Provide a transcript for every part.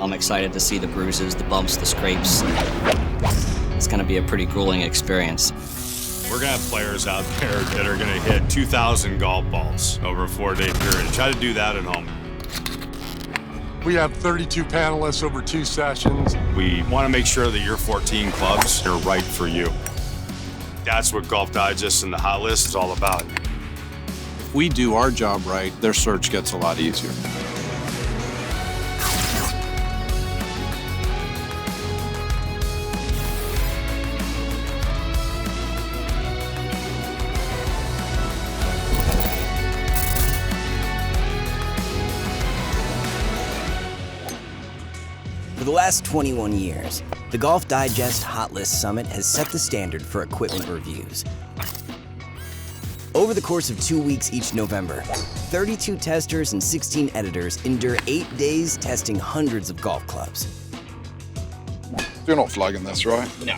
I'm excited to see the bruises, the bumps, the scrapes. It's gonna be a pretty grueling experience. We're gonna have players out there that are gonna hit 2,000 golf balls over a 4-day period. Try to do that at home. We have 32 panelists over 2 sessions. We wanna make sure that your 14 clubs are right for you. That's what Golf Digest and the Hot List is all about. If we do our job right, their search gets a lot easier. For the last 21 years, the Golf Digest Hot List Summit has set the standard for equipment reviews. Over the course of 2 weeks each November, 32 testers and 16 editors endure 8 days testing hundreds of golf clubs. You're not flagging this, right? No.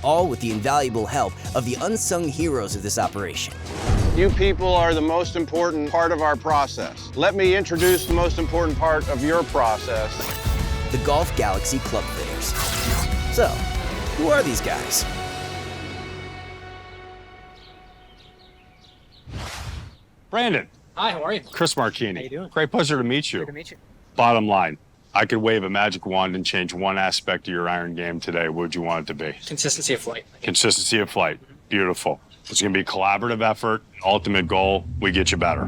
All with the invaluable help of the unsung heroes of this operation. You people are the most important part of our process. Let me introduce the most important part of your process. The Golf Galaxy Club Fitters. So, who are these guys? Brandon. Hi, how are you? Chris Marchini. How you doing? Great pleasure to meet you. Good to meet you. Bottom line, I could wave a magic wand and change one aspect of your iron game today. What would you want it to be? Consistency of flight. Consistency of flight. Beautiful. It's going to be a collaborative effort. Ultimate goal, we get you better.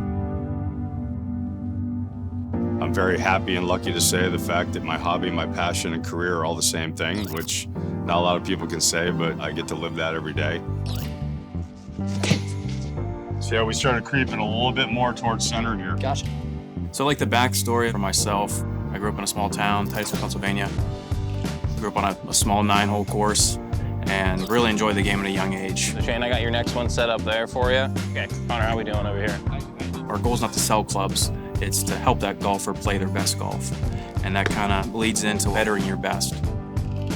I'm very happy and lucky to say the fact that my hobby, my passion, and career are all the same thing, which not a lot of people can say, but I get to live that every day. See how we started creeping a little bit more towards center here. Gotcha. So like the backstory for myself, I grew up in a small town, Titusville, Pennsylvania. Grew up on a small 9-hole course and really enjoyed the game at a young age. So Shane, I got your next one set up there for you. Okay, Connor, how we doing over here? Our goal is not to sell clubs, it's to help that golfer play their best golf. And that kind of leads into bettering your best.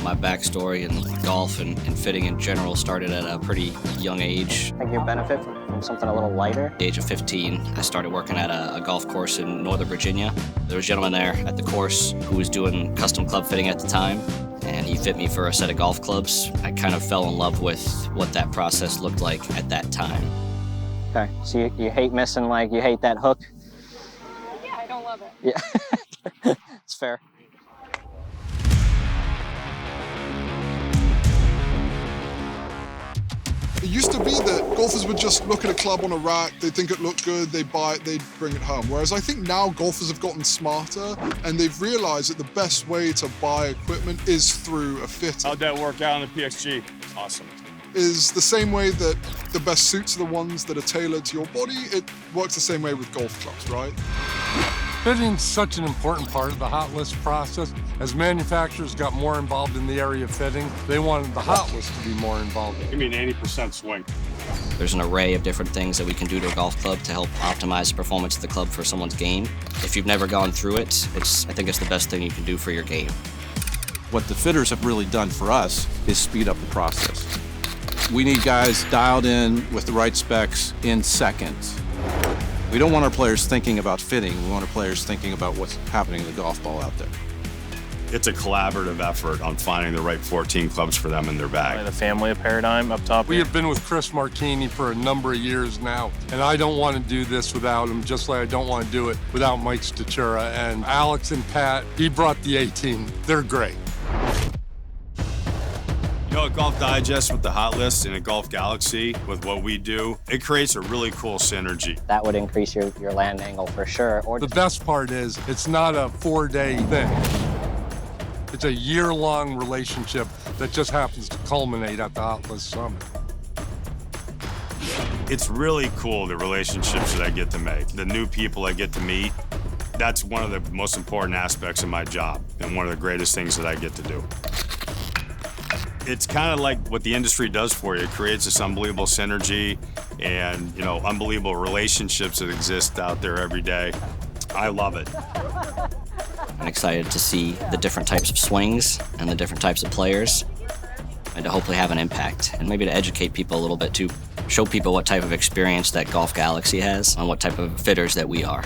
My backstory in golf and fitting in general started at a pretty young age. I think you benefit from something a little lighter. At the age of 15, I started working at a golf course in Northern Virginia. There was a gentleman there at the course who was doing custom club fitting at the time, and he fit me for a set of golf clubs. I kind of fell in love with what that process looked like at that time. Okay, so you hate missing, like you hate that hook? Yeah, I don't love it. Yeah, it's fair. It used to be that golfers would just look at a club on a rack, they'd think it looked good, they'd buy it, they'd bring it home. Whereas I think now golfers have gotten smarter and they've realized that the best way to buy equipment is through a fitter. How'd that work out on the PXG? Awesome. Is the same way that the best suits are the ones that are tailored to your body, it works the same way with golf clubs, right? Fitting's such an important part of the hot list process. As manufacturers got more involved in the area of fitting, they wanted the hot list to be more involved. Give me an 80% swing. There's an array of different things that we can do to a golf club to help optimize the performance of the club for someone's game. If you've never gone through it, I think it's the best thing you can do for your game. What the fitters have really done for us is speed up the process. We need guys dialed in with the right specs in seconds. We don't want our players thinking about fitting. We want our players thinking about what's happening to the golf ball out there. It's a collaborative effort on finding the right 14 clubs for them in their bag. The family of Paradigm up top. We have been with Chris Marchini for a number of years now, and I don't want to do this without him, just like I don't want to do it without Mike Statura. And Alex and Pat, he brought the A-team. They're great. You know, at Golf Digest with the Hot List and at Golf Galaxy with what we do, it creates a really cool synergy. That would increase your land angle for sure. Or The best part is it's not a 4-day thing. It's a year-long relationship that just happens to culminate at the Hot List Summit. It's really cool, the relationships that I get to make, the new people I get to meet. That's one of the most important aspects of my job and one of the greatest things that I get to do. It's kind of like what the industry does for you. It creates this unbelievable synergy and, you know, unbelievable relationships that exist out there every day. I love it. I'm excited to see the different types of swings and the different types of players and to hopefully have an impact and maybe to educate people a little bit, to show people what type of experience that Golf Galaxy has and what type of fitters that we are.